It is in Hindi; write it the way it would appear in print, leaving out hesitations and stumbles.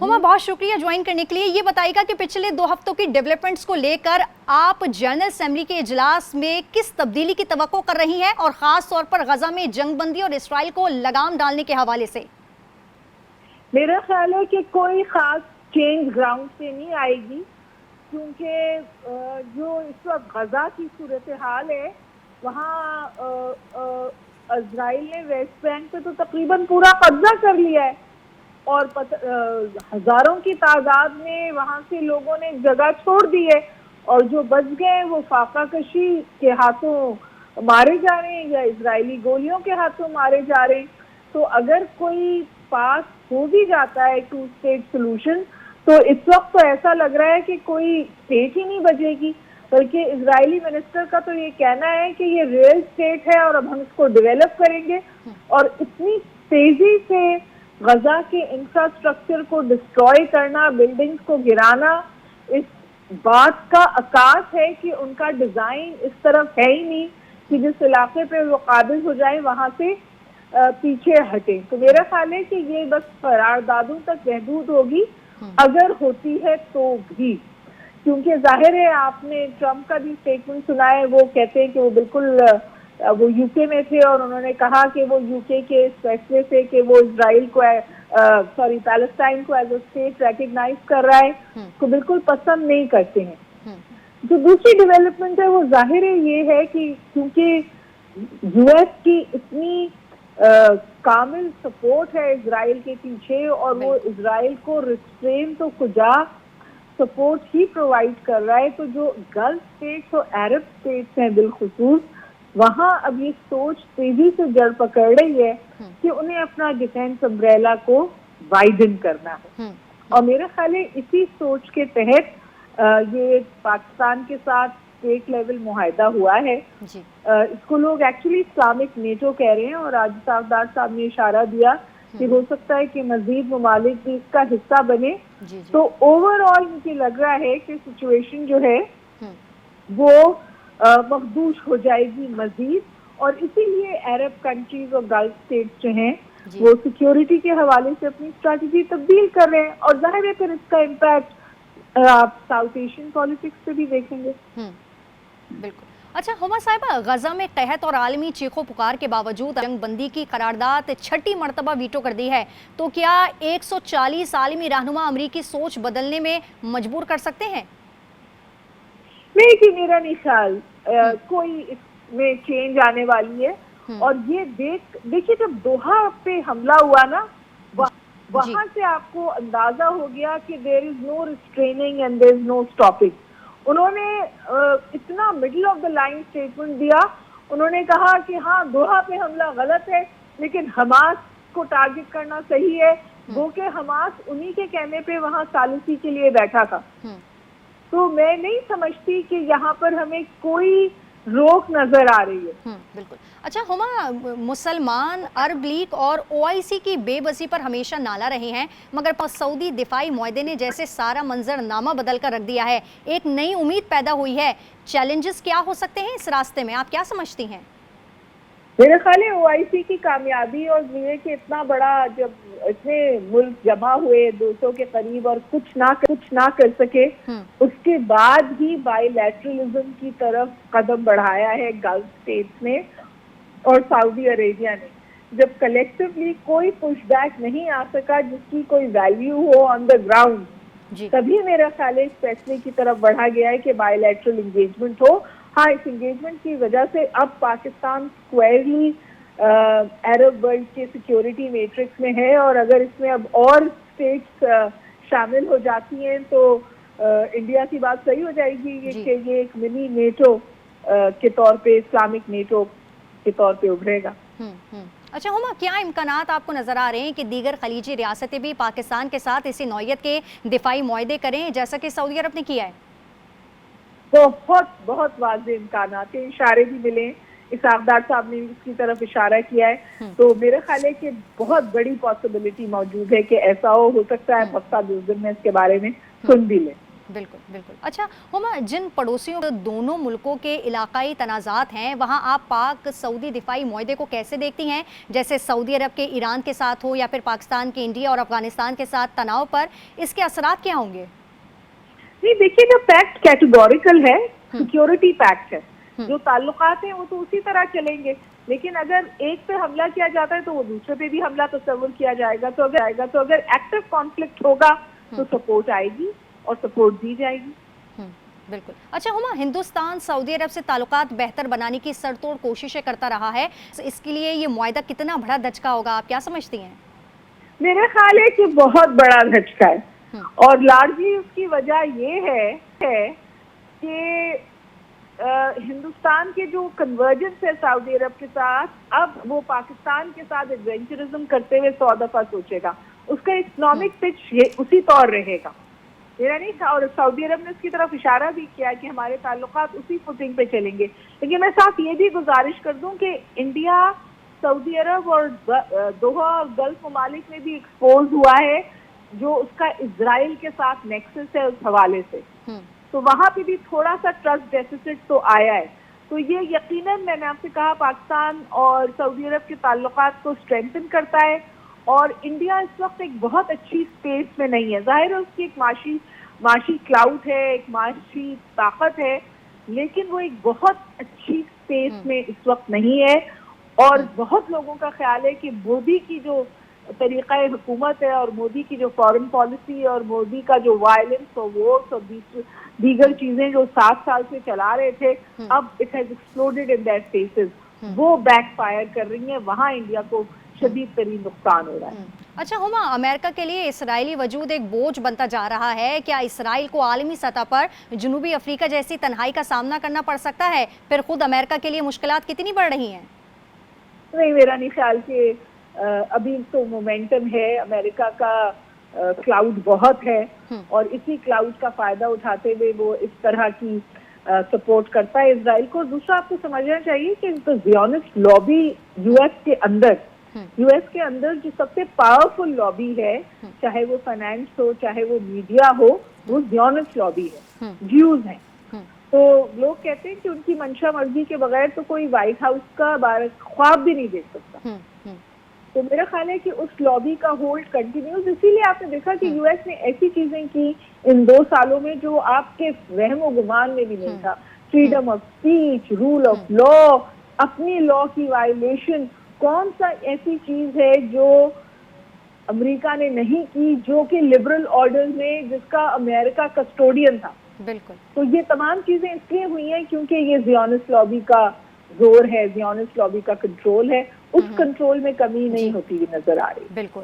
हुमा, बहुत शुक्रिया ज्वाइन करने के लिए। ये बताइएगा कि पिछले 2 हफ्तों की डेवलपमेंट्स को लेकर आप जनरल असेंबली के इजलास में किस तब्दीली की तवक्को कर रही हैं, और खास तौर पर गजा में जंगबंदी और इसराइल को लगाम डालने के हवाले से? मेरा ख्याल है कि कोई खास चेंज ग्राउंड से नहीं आएगी, क्योंकि जो इस वक्त गजा की सूरत हाल है, वहाँ इजराइल ने वेस्ट बैंक पे तो तकरीबन पूरा कब्जा कर लिया है, और हजारों की तादाद में वहाँ से लोगों ने जगह छोड़ दी है, और जो बच गए वो फाका कशी के हाथों मारे जा रहे हैं या इजरायली गोलियों के हाथों मारे जा रहे हैं। तो अगर कोई पास हो भी जाता है 2 स्टेट सोल्यूशन, तो इस वक्त तो ऐसा लग रहा है कि कोई स्टेट ही नहीं बचेगी, बल्कि इजरायली मिनिस्टर का तो ये कहना है कि ये रियल स्टेट है और अब हम इसको डेवलप करेंगे। और इतनी तेजी से गजा के इंफ्रास्ट्रक्चर को डिस्ट्रॉय करना, बिल्डिंग्स को गिराना, इस बात का आकाश है कि उनका डिजाइन इस तरफ है ही नहीं कि जिस इलाके पे वो काबिज हो जाए वहां से पीछे हटे। तो मेरा ख्याल है कि ये बस करारदादों तक महदूद होगी, अगर होती है तो भी, क्योंकि जाहिर है आपने ट्रम्प का भी स्टेटमेंट सुना है। वो कहते हैं कि वो बिल्कुल वो यूके में थे और उन्होंने कहा कि वो यूके के इस फैसले से कि वो इजराइल को पैलेस्टाइन को एज अ स्टेट रिकॉग्नाइज कर रहा है, को बिल्कुल पसंद नहीं करते हैं। जो दूसरी डेवलपमेंट है वो जाहिर है ये है कि क्योंकि यूएस की इतनी कामिल सपोर्ट है इजराइल के पीछे, और वो इजराइल को रिस्ट्रेन तो कुजा सपोर्ट ही प्रोवाइड कर रहा है, तो जो गल्फ स्टेट्स और अरब स्टेट्स हैं बिलखुसूस, वहां अब ये सोच तेजी से जड़ पकड़ रही है कि उन्हें अपना डिफेंस अम्ब्रेला को वाइडन करना है। और मेरा ख्याल है इसी सोच के तहत ये पाकिस्तान के साथ स्टेट लेवल मुआहदा हुआ है। इसको लोग एक्चुअली इस्लामिक नेटो कह रहे हैं, और आज साफदार साहब ने इशारा दिया कि हो सकता है कि मजीद ममालिक भी इसका हिस्सा बने। तो ओवरऑल मुझे लग रहा है कि सिचुएशन जो है वो मखदूश हो जाएगी मजीद, और इसीलिए अरब कंट्रीज और गल्फ स्टेट्स जो हैं वो सिक्योरिटी के हवाले से अपनी स्ट्रैटेजी तब्दील कर रहे हैं, और जाहिर है फिर इसका इम्पैक्ट आप साउथ एशियन पॉलिटिक्स पे भी देखेंगे। बिल्कुल। अच्छा हुमा साहिबा, गजा में कहत और आलमी चीखों पुकार के बावजूद जंगबंदी की करारदाद 6ठी मरतबा वीटो कर दी है, तो क्या 140 आलमी रहनुमा अमरीकी सोच बदलने में मजबूर कर सकते हैं? नहीं कि मेरा नहीं ख्याल कोई इसमें चेंज आने वाली है। और ये देखिए जब दोहा पे हमला हुआ ना, वहां से आपको अंदाजा हो गया कि there is no restraining and there is no stopping. उन्होंने इतना middle of the line statement दिया। उन्होंने कहा कि हाँ, दोहा पे हमला गलत है, लेकिन हमास को टारगेट करना सही है, वो कि हमास उन्हीं के कहने पे वहां सालिसी के लिए बैठा था। तो मैं नहीं समझती कि यहाँ पर हमें कोई रोक नजर आ रही है। बिल्कुल। अच्छा हुमा, मुसलमान अरब लीग और ओआईसी की बेबसी पर हमेशा नाला रहे हैं, मगर सऊदी दिफाई मुआहदे ने जैसे सारा मंजरनामा बदल कर रख दिया है, एक नई उम्मीद पैदा हुई है। चैलेंजेस क्या हो सकते हैं इस रास्ते में, आप क्या समझती हैं? मेरे ख्याल है ओआईसी की कामयाबी और ये कि इतना बड़ा जब इतने मुल्क जमा हुए 200 के करीब और कुछ ना कर सके, उसके बाद ही बायलैटरलिज्म की तरफ कदम बढ़ाया है गल्फ स्टेट्स ने और सऊदी अरेबिया ने। जब कलेक्टिवली कोई पुशबैक नहीं आ सका जिसकी कोई वैल्यू हो ऑन द ग्राउंड, तभी मेरा ख्याल है इस फैसले की तरफ बढ़ा गया है कि बायलैटरल एंगेजमेंट हो। हाँ, इस एंगेजमेंट की वजह से अब पाकिस्तान स्क्वायरली अरब वर्ल्ड के सिक्योरिटी मैट्रिक्स में है, और अगर इसमें अब और स्टेट्स शामिल हो जाती हैं तो इंडिया की बात सही हो जाएगी कि ये एक मिनी नेटो के तौर पे, इस्लामिक नेटो के तौर पे उभरेगा। अच्छा हुमा, क्या इम्कानात आपको नजर आ रहे हैं कि दीगर खलीजी रियासतें भी पाकिस्तान के साथ इसी नौयत के दिफाई मुआहदे करें जैसा कि सऊदी अरब ने किया है? बहुत वाज़ेह इम्कानात हैं, इशारे भी मिले, इसाकदार साहब ने इसकी तरफ इशारा किया है। तो मेरा ख्याल है कि बहुत बड़ी पॉसिबिलिटी मौजूद है कि ऐसा हो सकता है हफ्ता 10 दिन में इसके बारे में सुन भी लें। बिल्कुल, बिल्कुल। अच्छा हुमा, जिन पड़ोसियों दोनों मुल्कों के इलाकाई तनाज़ात हैं, वहाँ आप पाक सऊदी दिफ़ाई मुआहदे को कैसे देखती हैं? जैसे सऊदी अरब के ईरान के साथ हो या फिर पाकिस्तान के इंडिया और अफ़गानिस्तान के साथ तनाव पर, इसके असरात क्या होंगे? नहीं, देखिए, जो पैक्ट कैटेगोरिकल है, हुँ, सिक्योरिटी पैक्ट है। हुँ, जो ताल्लुकात हैं वो तो उसी तरह चलेंगे, लेकिन अगर एक पे हमला किया जाता है तो वो दूसरे पे भी हमला तस्वुर किया जाएगा। तो अगर एक्टिव कॉन्फ्लिक्ट होगा तो सपोर्ट आएगी और सपोर्ट दी जाएगी। हुँ, बिल्कुल। अच्छा हुमा, हिंदुस्तान सऊदी अरब से ताल्लुकात बेहतर बनाने की सरतोड़ कोशिशें करता रहा है। इसके लिए ये मुआहदा कितना बड़ा धचका होगा, आप क्या समझती हैं? मेरा ख्याल है कि बहुत बड़ा झटका है, हुँ, और लार्जली उसकी वजह ये है कि हिंदुस्तान के जो कन्वर्जेंस है सऊदी अरब के साथ, अब वो पाकिस्तान के साथ एडवेंचरिज्म करते हुए 100 दफा सोचेगा। उसका इकोनॉमिक पिच उसी तौर रहेगा, मेरा नहीं था। और सऊदी अरब ने उसकी तरफ इशारा भी किया कि हमारे ताल्लुकात उसी फुटिंग पे चलेंगे। लेकिन मैं साथ ये भी गुजारिश कर दूं कि इंडिया, सऊदी अरब और दोहा और गल्फ ममालिक में भी एक्सपोज हुआ है, जो उसका इजराइल के साथ नेक्सस है उस हवाले से। हुँ, तो वहां पे भी थोड़ा सा ट्रस्ट डेफिसिट तो आया है। तो ये यकीनन, मैंने आपसे कहा, पाकिस्तान और सऊदी अरब के ताल्लुकात को स्ट्रेंथन करता है। और इंडिया इस वक्त एक बहुत अच्छी स्पेस में नहीं है। जाहिर है उसकी एक माशी क्लाउड है, एक माशी ताकत है, लेकिन वो एक बहुत अच्छी स्पेस में इस वक्त नहीं है। और बहुत लोगों का ख्याल है कि मोदी की जो तरीक़ा हुकूमत है और मोदी की जो फॉरेन पॉलिसी और मोदी का जो वायलेंस और वोट्स और दीगर चीजें जो 7 साल से चला रहे थे, अब it has exploded in their faces, वो बैकफायर कर रही हैं। वहां इंडिया को शदीद तरीन नुकसान हो रहा है। अच्छा हुमा, अमेरिका के लिए इसराइली वजूद एक बोझ बनता जा रहा है। क्या इसराइल को आलमी सतह पर जनूबी अफ्रीका जैसी तन्हाई का सामना करना पड़ सकता है? फिर खुद अमेरिका के लिए मुश्किलात कितनी बढ़ रही हैं? नहीं, मेरा नहीं ख्याल कि अभी तो मोमेंटम है, अमेरिका का क्लाउड बहुत है, और इसी क्लाउड का फायदा उठाते हुए वो इस तरह की सपोर्ट करता है इसराइल को। दूसरा, आपको समझना चाहिए कि ज़ियोनिस्ट लॉबी यूएस के अंदर जो सबसे पावरफुल लॉबी है, चाहे वो फाइनेंस हो, चाहे वो मीडिया हो, वो ज़ियोनिस्ट लॉबी है, ज्यूज हैं। तो लोग कहते हैं कि उनकी मंशा मर्जी के बगैर तो कोई व्हाइट हाउस का ख्वाब भी नहीं देख सकता। तो मेरा ख्याल है कि उस लॉबी का होल्ड कंटिन्यूज। इसीलिए आपने देखा कि यूएस ने ऐसी चीजें की इन 2 सालों में जो आपके वहमो गुमान में भी नहीं था। Freedom of speech, rule of law, अपनी लॉ की वायलेशन। कौन सा ऐसी चीज है जो अमेरिका ने नहीं की, जो कि लिबरल ऑर्डर में जिसका अमेरिका कस्टोडियन था। बिल्कुल। तो ये तमाम चीजें इसलिए हुई हैं क्योंकि ये ज़ियोनिस्ट लॉबी का जोर है, ज़ियोनिस्ट लॉबी का कंट्रोल है। उस कंट्रोल में कमी नहीं होती हुई नजर आ रही। बिल्कुल।